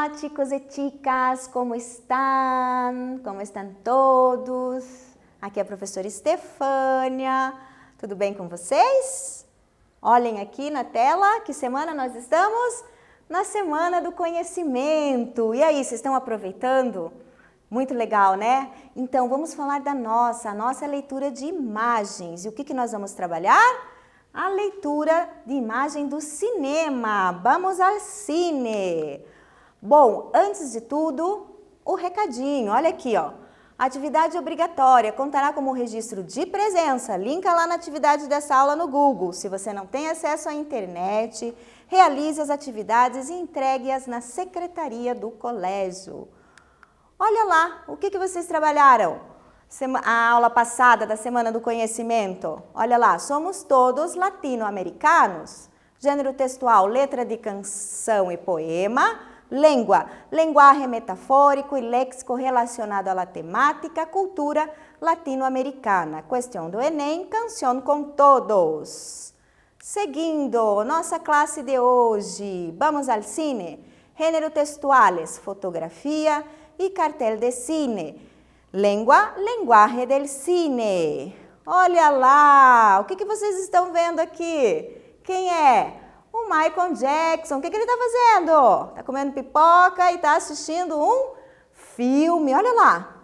Olá, chicos e chicas, como estão? Como estão todos? Aqui é a professora Estefânia. Tudo bem com vocês? Olhem aqui na tela, que semana nós estamos? Na Semana do Conhecimento. E aí, vocês estão aproveitando? Muito legal, né? Então, vamos falar da nossa leitura de imagens. E o que nós vamos trabalhar? A leitura de imagem do cinema. Vamos ao cine! Bom, antes de tudo, o recadinho. Olha aqui, ó. Atividade obrigatória contará como registro de presença. Linka lá na atividade dessa aula no Google. Se você não tem acesso à internet, realize as atividades e entregue-as na secretaria do colégio. Olha lá, o que vocês trabalharam? A aula passada da Semana do Conhecimento. Olha lá, somos todos latino-americanos. Gênero textual, letra de canção e poema. Língua, linguagem metafórico e léxico relacionado à temática, cultura latino-americana. Questão do Enem, canção com todos. Seguindo, nossa classe de hoje. Vamos ao cine. Gênero textuales, fotografia e cartel de cine. Língua, linguagem del cine. Olha lá, o que vocês estão vendo aqui? Quem é? O Michael Jackson. O que ele está fazendo? Está comendo pipoca e está assistindo um filme. Olha lá.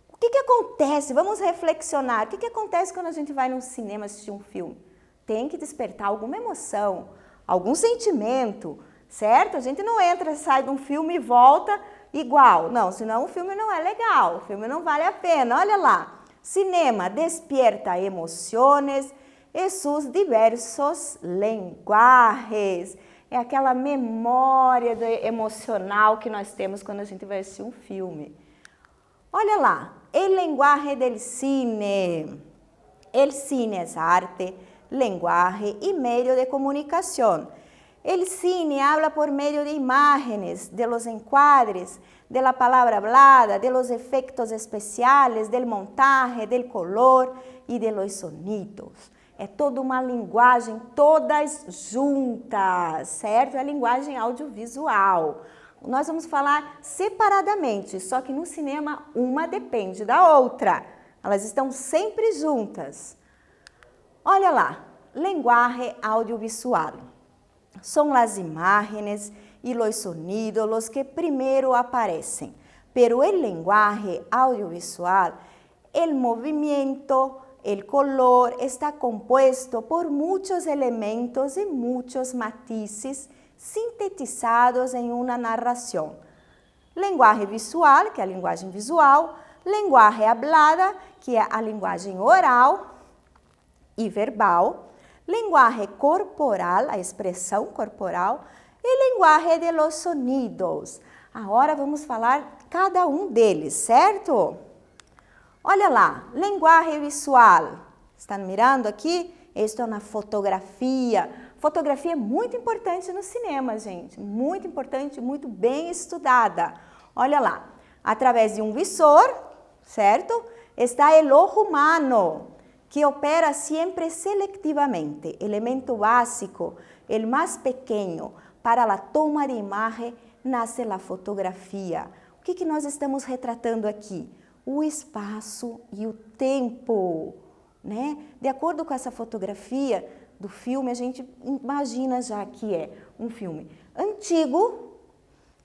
O que acontece? Vamos reflexionar. O que acontece quando a gente vai no cinema assistir um filme? Tem que despertar alguma emoção, algum sentimento, certo? A gente não entra, sai de um filme e volta igual. Não, senão o filme não é legal, o filme não vale a pena. Olha lá, cinema despierta emociones e sus diversos lenguajes. É aquela memória emocional que nós temos quando a gente vai assistir um filme. Olha lá, el lenguaje del cine. El cine es arte, lenguaje y medio de comunicación. El cine habla por medio de imágenes, de los encuadres, de la palabra hablada, de los efectos especiales, del montaje, del color y de los sonidos. É toda uma linguagem, todas juntas, certo? É a linguagem audiovisual. Nós vamos falar separadamente, só que no cinema uma depende da outra. Elas estão sempre juntas. Olha lá, linguagem audiovisual. Son las imágenes y los sonidos los que primero aparecen, pero el lenguaje audiovisual, el movimiento, el color está compuesto por muchos elementos y muchos matices sintetizados en una narración. Lenguaje visual, que é a linguagem visual, lenguaje hablada, que é a linguagem oral e verbal, linguaje corporal, a expressão corporal, e linguaje de los sonidos. Agora vamos falar cada um deles, certo? Olha lá, linguaje visual. Estão mirando aqui? Isto é uma fotografia. Fotografia é muito importante no cinema, gente. Muito importante, muito bem estudada. Olha lá, através de um visor, certo? Está o ojo humano, que opera sempre selectivamente, elemento básico, el mais pequeno, para a toma de imagem nasce a fotografia. O que nós estamos retratando aqui? O espaço e o tempo, né? De acordo com essa fotografia do filme, a gente imagina já que é um filme antigo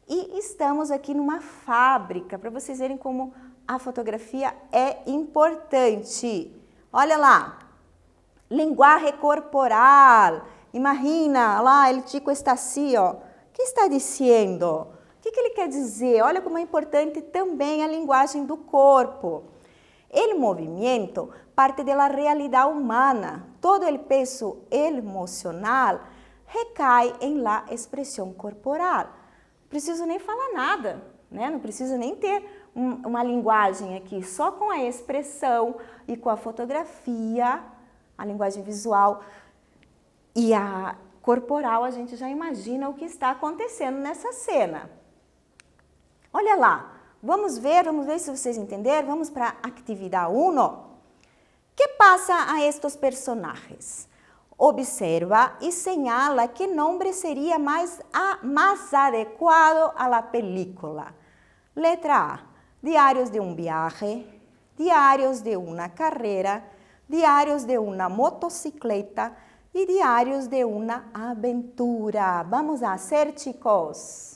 e estamos aqui numa fábrica, para vocês verem como a fotografia é importante. Olha lá, linguagem corporal. Imagina, lá, o chico está assim, ó. O que está dizendo? O que ele quer dizer? Olha como é importante também a linguagem do corpo. O movimento parte da realidade humana. Todo o peso emocional recai em la expressão corporal. Não preciso nem falar nada, né? Não preciso nem ter uma linguagem aqui, só com a expressão e com a fotografia, a linguagem visual e a corporal, a gente já imagina o que está acontecendo nessa cena. Olha lá, vamos ver se vocês entenderam, vamos para a atividade 1. Que passa a estes personagens? Observa y señala qué nombre sería más adecuado a la película. Letra A, diarios de un viaje, diarios de una carrera, diarios de una motocicleta y diarios de una aventura. Vamos a hacer, chicos.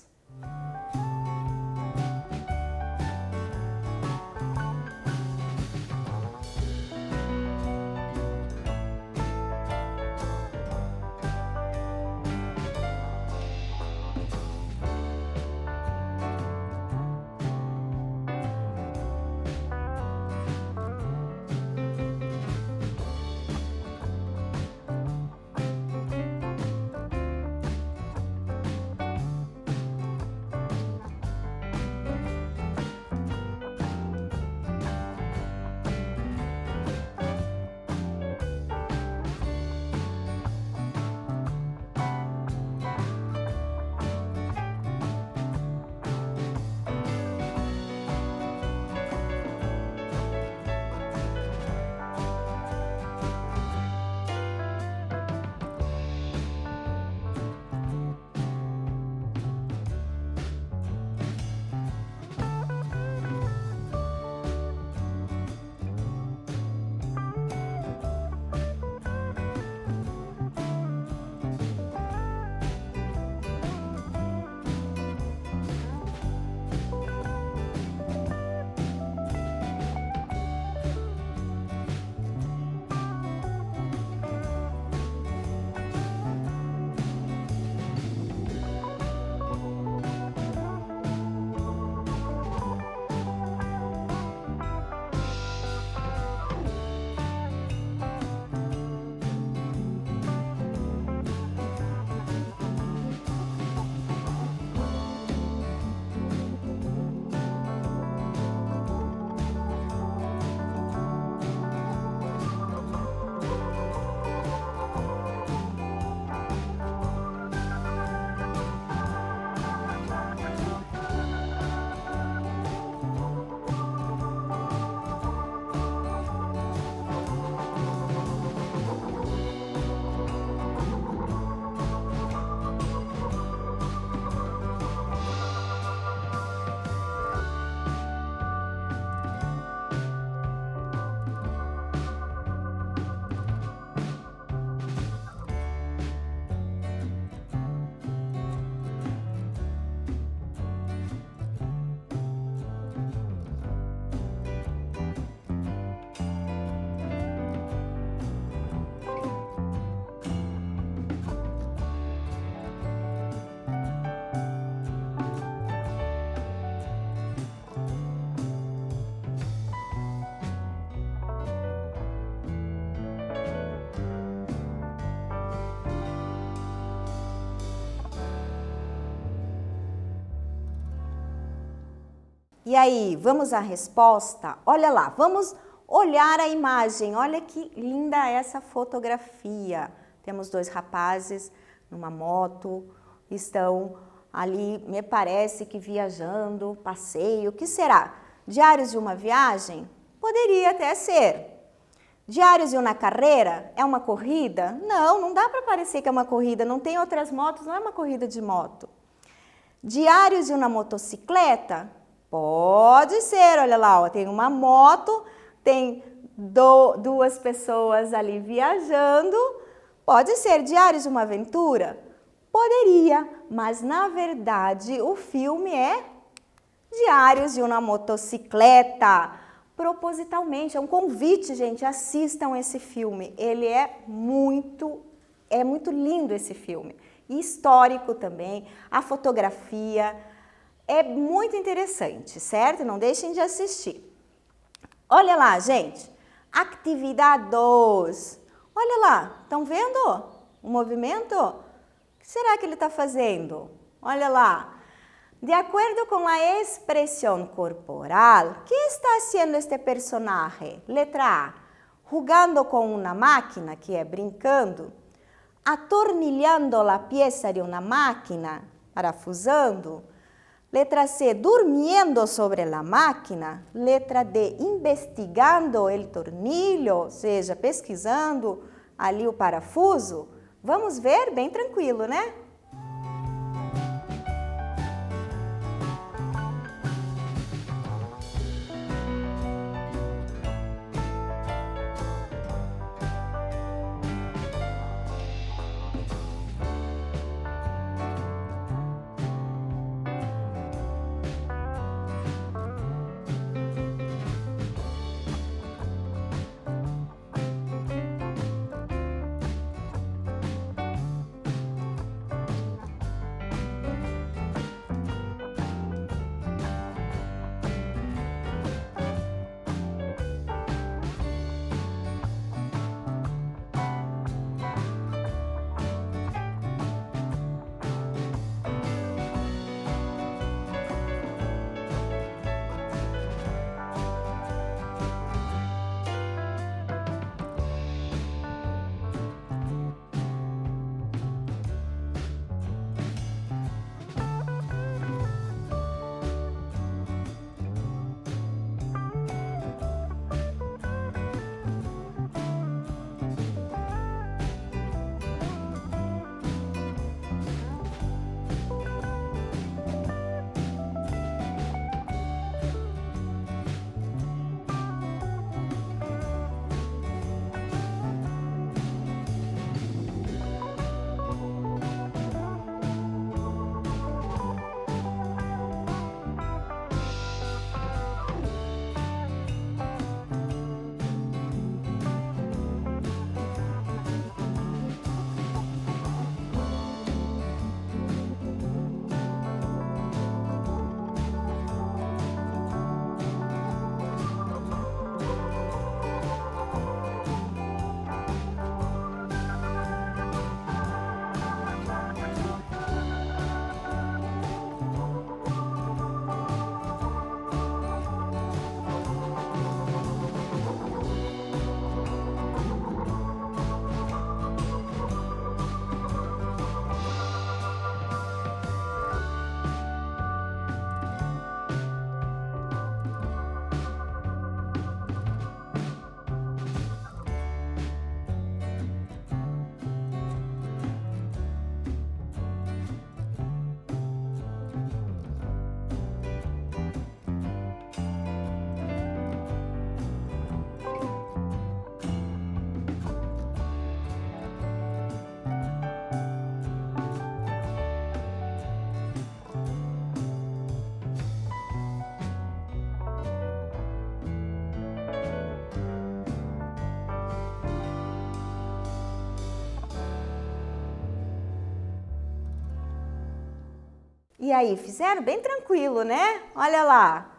E aí, vamos à resposta? Olha lá, vamos olhar a imagem. Olha que linda essa fotografia. Temos dois rapazes numa moto, estão ali, me parece que viajando, passeio. O que será? Diários de uma viagem? Poderia até ser. Diários de uma carreira? É uma corrida? Não, não dá para parecer que é uma corrida, não tem outras motos, não é uma corrida de moto. Diários de uma motocicleta? Pode ser, olha lá, ó, tem uma moto, tem duas pessoas ali viajando. Pode ser diários de uma aventura? Poderia, mas na verdade o filme é Diários de uma Motocicleta. Propositalmente, é um convite, gente, assistam esse filme. Ele é muito lindo esse filme. E histórico também, a fotografia é muito interessante, certo? Não deixem de assistir. Olha lá, gente, atividade 2. Olha lá, estão vendo o movimento? O que será que ele está fazendo? Olha lá. De acordo com a expressão corporal, o que está fazendo este personagem? Letra A, jugando com uma máquina, que é brincando. Atornilhando a peça de uma máquina, parafusando. Letra C, durmiendo sobre a máquina. Letra D, investigando o tornillo, ou seja, pesquisando ali o parafuso? Vamos ver bem tranquilo, né? E aí, fizeram bem tranquilo, né? Olha lá.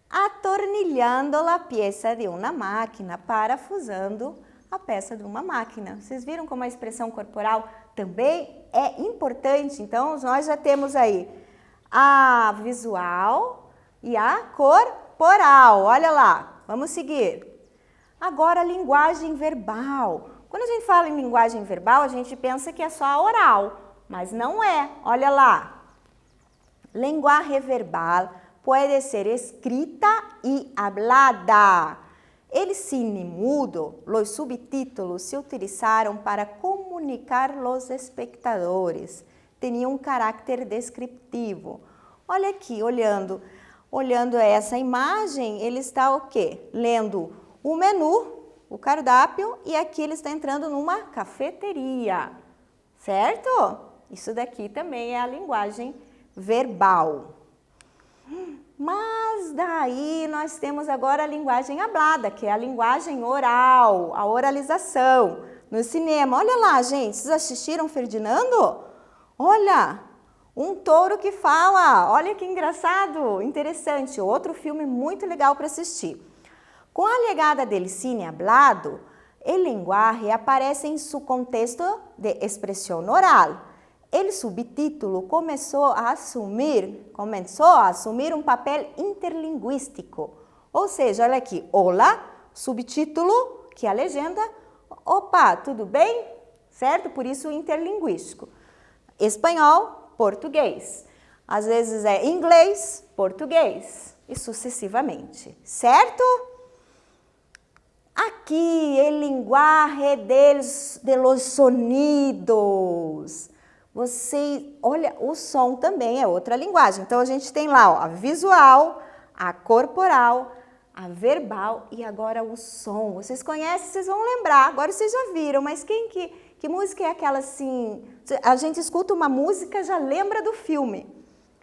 Atornilhando a peça de uma máquina, parafusando a peça de uma máquina. Vocês viram como a expressão corporal também é importante? Então, nós já temos aí a visual e a corporal. Olha lá, vamos seguir. Agora, a linguagem verbal. Quando a gente fala em linguagem verbal, a gente pensa que é só a oral, mas não é. Olha lá. Lenguaje verbal pode ser escrita e hablada. El cine mudo, los subtítulos se utilizaram para comunicar los espectadores. Tinha um caráter descritivo. Olha aqui, olhando essa imagem, ele está o quê? Lendo o menu, o cardápio, e aqui ele está entrando numa cafeteria, certo? Isso daqui também é a linguagem verbal. Mas daí nós temos agora a linguagem hablada, que é a linguagem oral, a oralização. No cinema, olha lá, gente, vocês assistiram Ferdinando? Olha, um touro que fala, olha que engraçado, interessante, outro filme muito legal para assistir. Com a chegada del cine hablado, o lenguaje aparece em seu contexto de expressão oral. O subtítulo começou a assumir um papel interlinguístico. Ou seja, olha aqui, olá, subtítulo, que é a legenda, opa, tudo bem? Certo? Por isso interlinguístico. Espanhol, português. Às vezes é inglês, português e sucessivamente, certo? Aqui, el lenguaje de los sonidos. Você, olha, o som também é outra linguagem. Então, a gente tem lá ó, a visual, a corporal, a verbal e agora o som. Vocês conhecem, vocês vão lembrar. Agora vocês já viram, mas que música é aquela assim? A gente escuta uma música, já lembra do filme.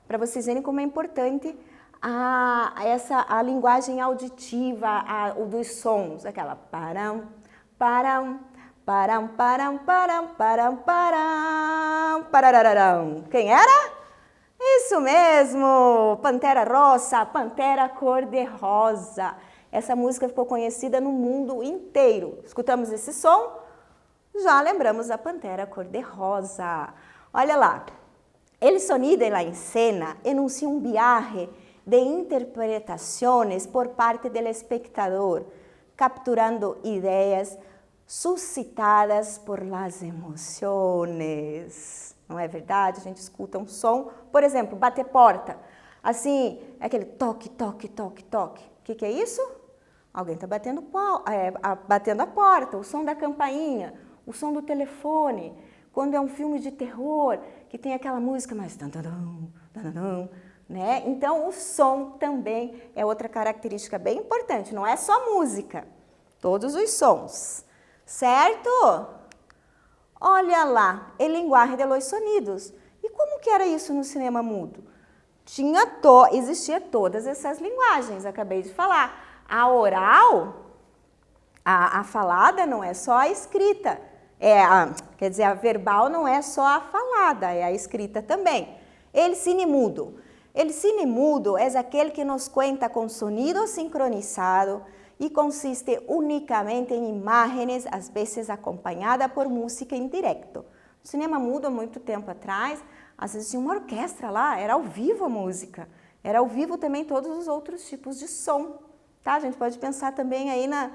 Para vocês verem como é importante a linguagem auditiva, o dos sons. Aquela param, param, param, param, param, param, param, pararararam. Quem era? Isso mesmo! Pantera Rosa, Pantera Cor-de-Rosa. Essa música ficou conhecida no mundo inteiro. Escutamos esse som, já lembramos da Pantera Cor-de-Rosa. Olha lá. El sonido en la escena enuncia un viaje de interpretaciones por parte del espectador, capturando ideas suscitadas por las emociones. Não é verdade? A gente escuta um som, por exemplo, bater porta. Assim, é aquele toque, toque, toque, toque. O que é isso? Alguém está batendo a porta, o som da campainha, o som do telefone. Quando é um filme de terror, que tem aquela música mais... né? Então, o som também é outra característica bem importante. Não é só música, todos os sons. Certo? Olha lá, el lenguaje de los sonidos. E como que era isso no cinema mudo? Existia todas essas linguagens, acabei de falar. A oral, a falada não é só a escrita. Quer dizer, a verbal não é só a falada, é a escrita também. El cine mudo. El cine mudo é aquele que nos conta com sonido sincronizado e consiste unicamente em imagens, às vezes acompanhada por música em direto. No cinema mudo, há muito tempo atrás, às vezes tinha uma orquestra lá, era ao vivo a música. Era ao vivo também todos os outros tipos de som. Tá? A gente pode pensar também aí na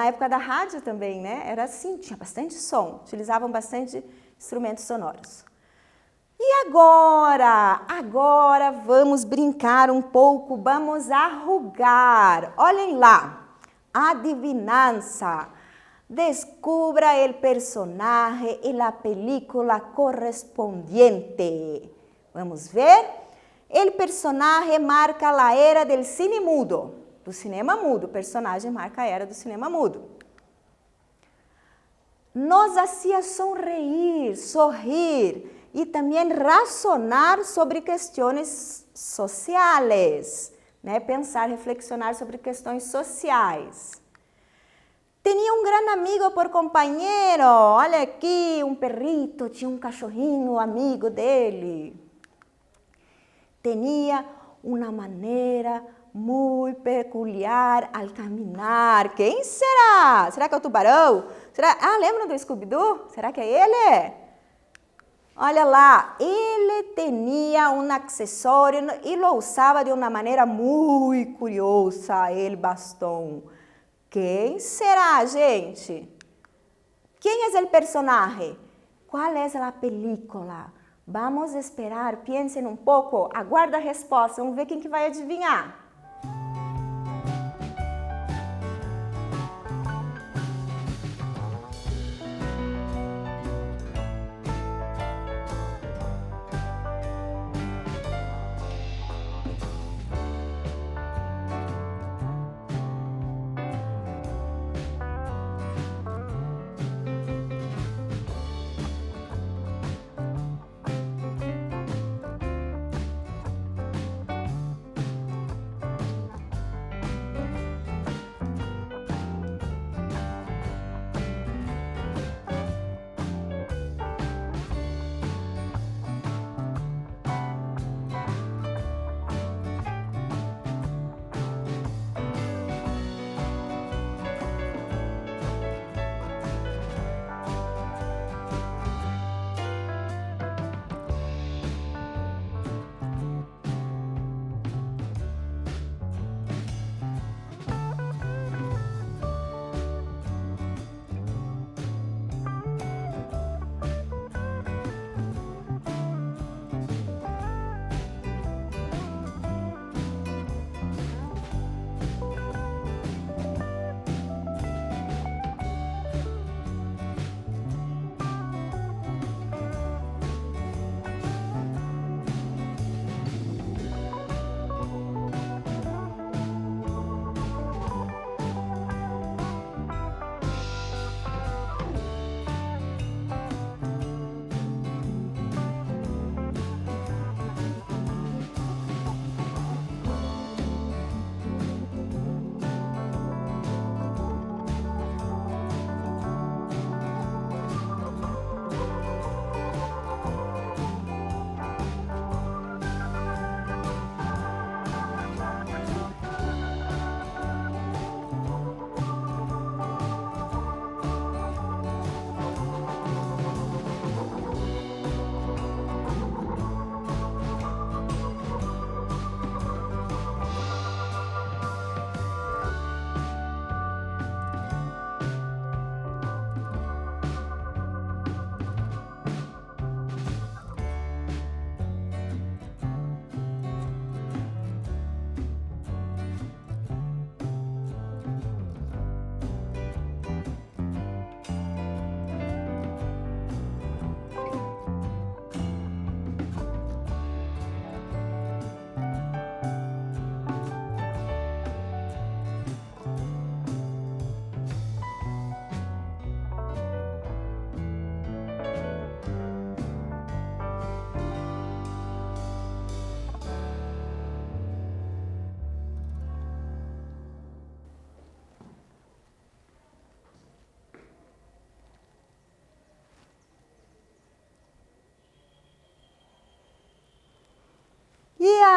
época da rádio também, né? Era assim, tinha bastante som, utilizavam bastante instrumentos sonoros. E agora? Agora vamos brincar um pouco, vamos arrugar. Olhem lá, adivinança. Descubra el personaje en la película correspondiente. Vamos ver? El personaje marca la era del cine mudo. Do cinema mudo, o personagem marca a era do cinema mudo. Nos hacía sonreír, sorrir e também razonar sobre questões sociais, né? Pensar, reflexionar sobre questões sociais. Tinha um grande amigo por companheiro, olha aqui, um perrito, tinha um cachorrinho amigo dele. Tinha uma maneira muito peculiar al caminhar. Quem será? Será que é o tubarão? Lembram do Scooby-Doo? Será que é ele? Olha lá, ele tinha um acessório e lo usava de uma maneira muito curiosa, el bastão. Quem será, gente? Quem é o personagem? Qual é a película? Vamos esperar, pensem um pouco, aguarda a resposta, vamos ver quem que vai adivinhar.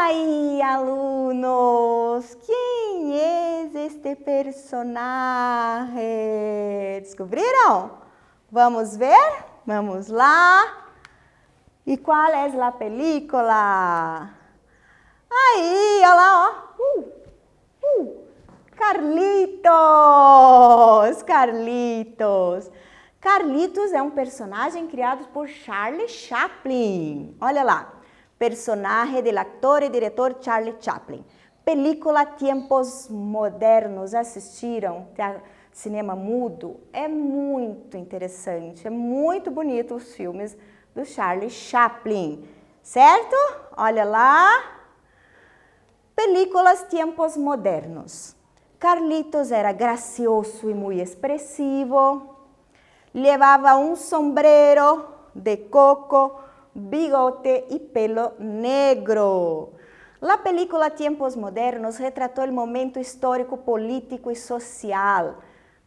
aí, alunos, quem é este personagem? Descobriram? Vamos ver? Vamos lá. E qual é a película? Aí, olha lá, ó. Carlitos! Carlitos! Carlitos é um personagem criado por Charlie Chaplin. Olha lá. Personagem do ator e diretor Charlie Chaplin. Película Tempos Modernos. Assistiram? Cinema mudo? É muito interessante. É muito bonito os filmes do Charlie Chaplin. Certo? Olha lá. Películas Tempos Modernos. Carlitos era gracioso e muito expressivo. Levava um sombrero de coco, bigote y pelo negro. La película Tiempos Modernos retrató el momento histórico, político y social,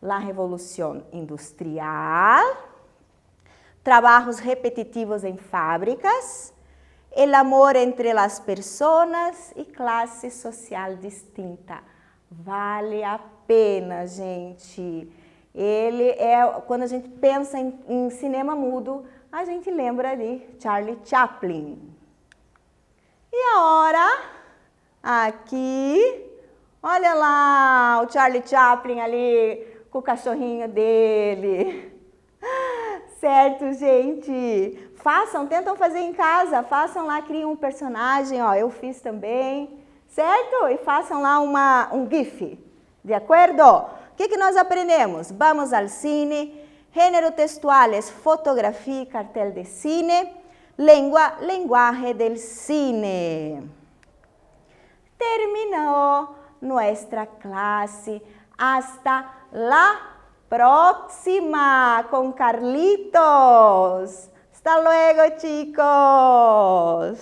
la revolución industrial, trabajos repetitivos en fábricas, el amor entre las personas y clase social distinta. Vale a pena, gente. Ele é, quando a gente pensa em cinema mudo, a gente lembra de Charlie Chaplin. E agora, aqui, olha lá o Charlie Chaplin ali com o cachorrinho dele. Certo, gente? Façam, tentam fazer em casa, façam lá, criem um personagem, ó, eu fiz também, certo? E façam lá um GIF, de acordo? O que nós aprendemos? Vamos ao cine, gênero textuales, fotografia e cartel de cine, lenguaje del cine. Terminou nossa classe. Hasta la próxima con Carlitos. Hasta luego, chicos.